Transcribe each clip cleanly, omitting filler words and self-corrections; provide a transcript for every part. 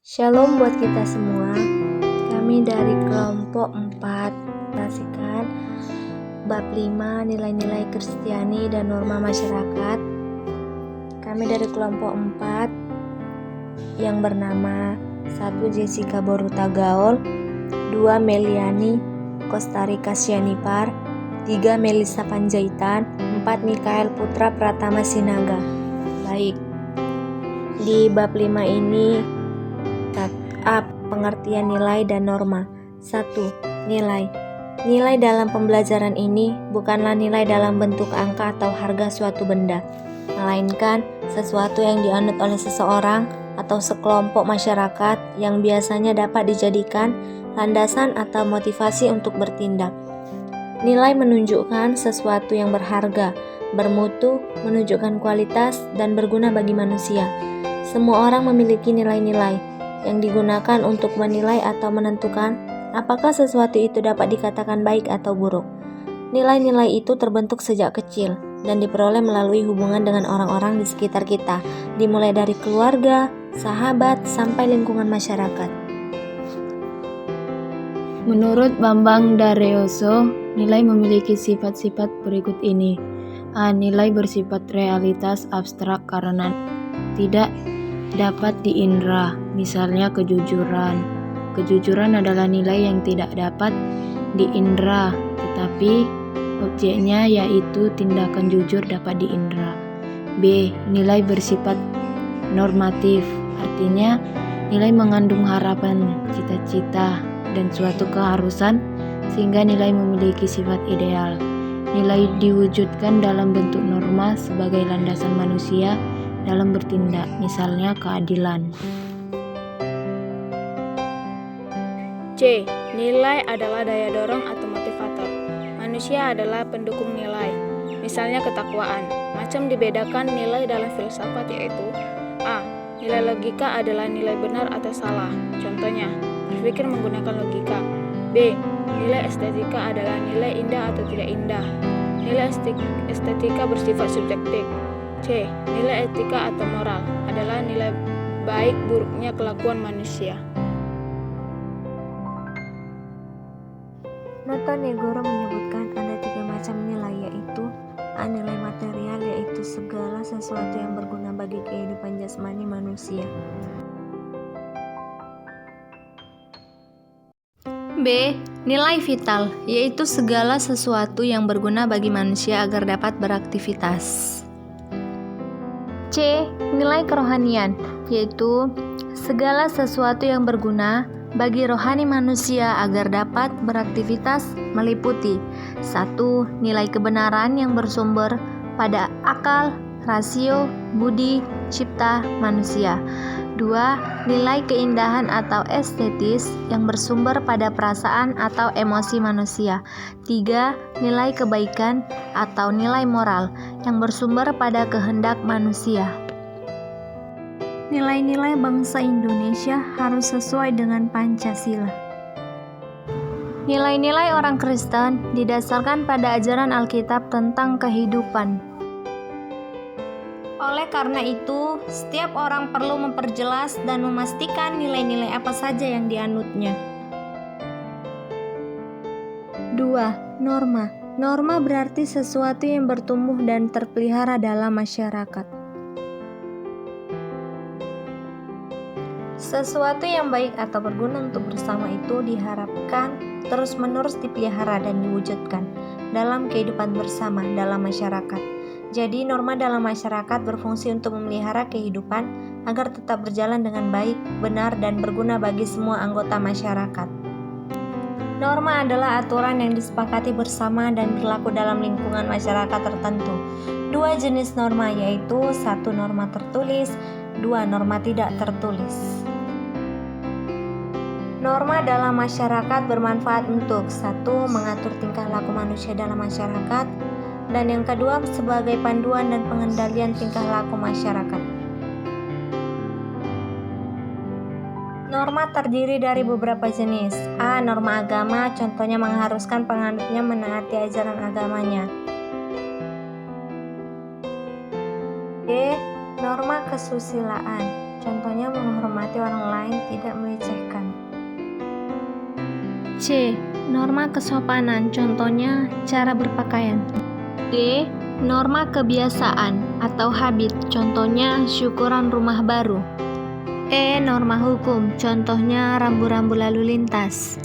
Shalom buat kita semua. Kami dari kelompok 4 Tasikan bab 5 nilai-nilai Kristiani dan norma masyarakat. Kami dari kelompok 4 yang bernama 1 Jessica Boruta Gaul, 2 Meliani Costa Rica Sianipar, 3 Melissa Panjaitan, 4 Mikael Putra Pratama Sinaga. Baik, di bab 5 ini pengertian nilai dan norma. 1. Nilai. Nilai dalam pembelajaran ini bukanlah nilai dalam bentuk angka atau harga suatu benda, melainkan sesuatu yang dianut oleh seseorang atau sekelompok masyarakat yang biasanya dapat dijadikan landasan atau motivasi untuk bertindak. Nilai menunjukkan sesuatu yang berharga, bermutu, menunjukkan kualitas, dan berguna bagi manusia. Semua orang memiliki nilai-nilai yang digunakan untuk menilai atau menentukan apakah sesuatu itu dapat dikatakan baik atau buruk. Nilai-nilai itu terbentuk sejak kecil dan diperoleh melalui hubungan dengan orang-orang di sekitar kita, dimulai dari keluarga, sahabat, sampai lingkungan masyarakat. Menurut Bambang Daryoso, nilai memiliki sifat-sifat berikut ini. A. Nilai bersifat realitas abstrak karena tidak dapat diindra, misalnya kejujuran. Kejujuran adalah nilai yang tidak dapat diindra, tetapi objeknya yaitu tindakan jujur dapat diindra. B. Nilai bersifat normatif, artinya nilai mengandung harapan, cita-cita, dan suatu keharusan sehingga nilai memiliki sifat ideal. Nilai diwujudkan dalam bentuk norma sebagai landasan manusia dalam bertindak, misalnya keadilan. C. Nilai adalah daya dorong atau motivator. Manusia adalah pendukung nilai, misalnya ketakwaan. Macam dibedakan nilai dalam filsafat yaitu A. Nilai logika adalah nilai benar atau salah. Contohnya, berpikir menggunakan logika. B. Nilai estetika adalah nilai indah atau tidak indah. Nilai estetika bersifat subjektif. C. Nilai etika atau moral adalah nilai baik buruknya kelakuan manusia. Noto Negoro menyebutkan ada 3 macam nilai, yaitu A. Nilai material, yaitu segala sesuatu yang berguna bagi kehidupan jasmani manusia. B. Nilai vital, yaitu segala sesuatu yang berguna bagi manusia agar dapat beraktivitas. C. Nilai kerohanian, yaitu segala sesuatu yang berguna bagi rohani manusia agar dapat beraktivitas meliputi 1. Nilai kebenaran yang bersumber pada akal, rasio, budi, cipta manusia. 2. Nilai keindahan atau estetis yang bersumber pada perasaan atau emosi manusia. 3. Nilai kebaikan atau nilai moral yang bersumber pada kehendak manusia. Nilai-nilai bangsa Indonesia harus sesuai dengan Pancasila. Nilai-nilai orang Kristen didasarkan pada ajaran Alkitab tentang kehidupan. Oleh karena itu, setiap orang perlu memperjelas dan memastikan nilai-nilai apa saja yang dianutnya. 2. Norma. Norma berarti sesuatu yang bertumbuh dan terpelihara dalam masyarakat. Sesuatu yang baik atau berguna untuk bersama itu diharapkan terus-menerus dipelihara dan diwujudkan dalam kehidupan bersama dalam masyarakat. Jadi, norma dalam masyarakat berfungsi untuk memelihara kehidupan agar tetap berjalan dengan baik, benar, dan berguna bagi semua anggota masyarakat. Norma adalah aturan yang disepakati bersama dan berlaku dalam lingkungan masyarakat tertentu. 2 jenis norma yaitu 1. Norma tertulis, 2. Norma tidak tertulis. Norma dalam masyarakat bermanfaat untuk 1. Mengatur tingkah laku manusia dalam masyarakat, dan yang kedua sebagai panduan dan pengendalian tingkah laku masyarakat. Norma terdiri dari beberapa jenis. A. Norma agama, contohnya mengharuskan penganutnya menaati ajaran agamanya. B. Norma kesusilaan, contohnya menghormati orang lain, tidak melecehkan. C. Norma kesopanan, contohnya cara berpakaian. D. Norma kebiasaan atau habit, contohnya syukuran rumah baru. E. Norma hukum, contohnya rambu-rambu lalu lintas.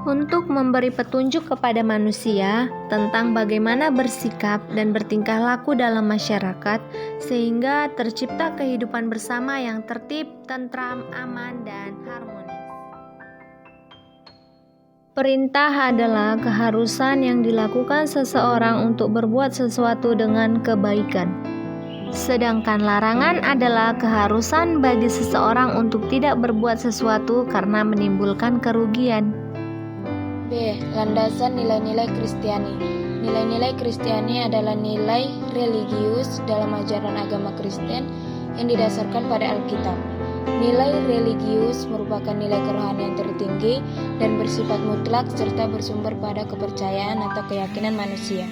Untuk memberi petunjuk kepada manusia tentang bagaimana bersikap dan bertingkah laku dalam masyarakat, sehingga tercipta kehidupan bersama yang tertib, tentram, aman, dan harmonis. Perintah adalah keharusan yang dilakukan seseorang untuk berbuat sesuatu dengan kebaikan. Sedangkan larangan adalah keharusan bagi seseorang untuk tidak berbuat sesuatu karena menimbulkan kerugian. B. Landasan nilai-nilai Kristiani. Nilai-nilai Kristiani adalah nilai religius dalam ajaran agama Kristen yang didasarkan pada Alkitab. Nilai religius merupakan nilai kerohanian tertinggi dan bersifat mutlak serta bersumber pada kepercayaan atau keyakinan manusia.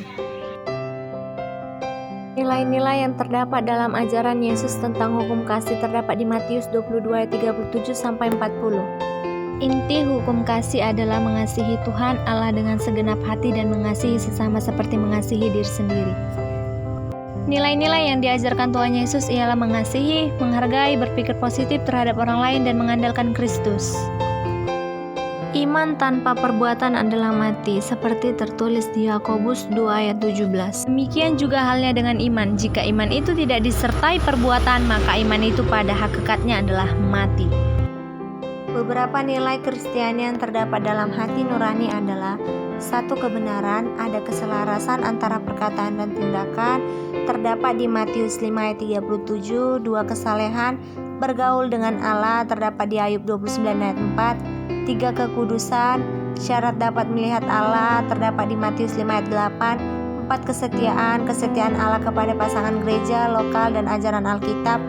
Nilai-nilai yang terdapat dalam ajaran Yesus tentang hukum kasih terdapat di Matius 22 ayat 37-40. Inti hukum kasih adalah mengasihi Tuhan Allah dengan segenap hati dan mengasihi sesama seperti mengasihi diri sendiri. Nilai-nilai yang diajarkan Tuhan Yesus ialah mengasihi, menghargai, berpikir positif terhadap orang lain, dan mengandalkan Kristus. Iman tanpa perbuatan adalah mati, seperti tertulis di Yakobus 2 ayat 17. Demikian juga halnya dengan iman. Jika iman itu tidak disertai perbuatan, maka iman itu pada hakikatnya adalah mati. Beberapa nilai Kristiani yang terdapat dalam hati nurani adalah: 1. Kebenaran, ada keselarasan antara perkataan dan tindakan, terdapat di Matius 5 ayat 37. 2. Kesalehan, bergaul dengan Allah, terdapat di Ayub 29 ayat 4. 3. Kekudusan, syarat dapat melihat Allah, terdapat di Matius 5 ayat 8. 4. Kesetiaan Allah kepada pasangan gereja, lokal, dan ajaran Alkitab.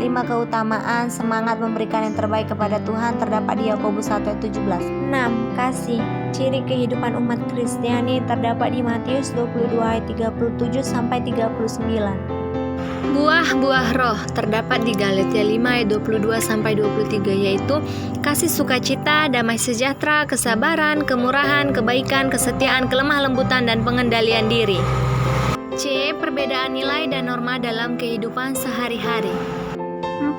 5. Keutamaan, semangat memberikan yang terbaik kepada Tuhan, terdapat di Yakobus 1 ayat 17. 6. Kasih, ciri kehidupan umat Kristiani, terdapat di Matius 22 ayat 37-39. Buah-buah roh terdapat di Galatia 5 ayat 22-23, yaitu kasih sukacita, damai sejahtera, kesabaran, kemurahan, kebaikan, kesetiaan, kelemah lembutan, dan pengendalian diri. C. Perbedaan nilai dan norma dalam kehidupan sehari-hari.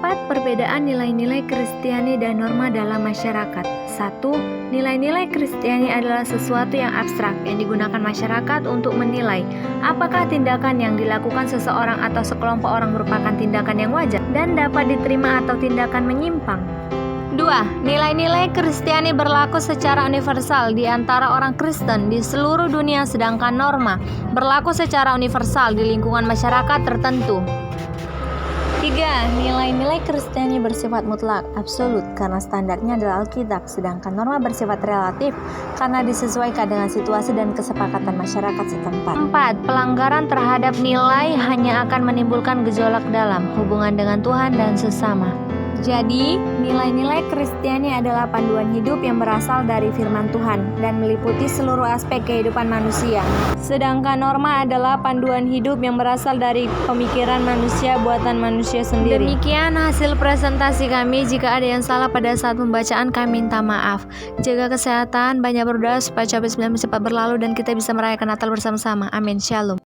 4. Perbedaan nilai-nilai Kristiani dan norma dalam masyarakat. 1. Nilai-nilai Kristiani adalah sesuatu yang abstrak yang digunakan masyarakat untuk menilai apakah tindakan yang dilakukan seseorang atau sekelompok orang merupakan tindakan yang wajar dan dapat diterima atau tindakan menyimpang. 2. Nilai-nilai Kristiani berlaku secara universal di antara orang Kristen di seluruh dunia, sedangkan norma berlaku secara universal di lingkungan masyarakat tertentu. 3. Nilai-nilai Kristiani bersifat mutlak, absolut, karena standarnya adalah Alkitab, sedangkan norma bersifat relatif karena disesuaikan dengan situasi dan kesepakatan masyarakat setempat. 4. Pelanggaran terhadap nilai hanya akan menimbulkan gejolak dalam hubungan dengan Tuhan dan sesama. Jadi, nilai-nilai Kristiani adalah panduan hidup yang berasal dari firman Tuhan dan meliputi seluruh aspek kehidupan manusia. Sedangkan norma adalah panduan hidup yang berasal dari pemikiran manusia, buatan manusia sendiri. Demikian hasil presentasi kami. Jika ada yang salah pada saat pembacaan, kami minta maaf. Jaga kesehatan, banyak berdoa supaya COVID-19 cepat berlalu dan kita bisa merayakan Natal bersama-sama. Amin. Shalom.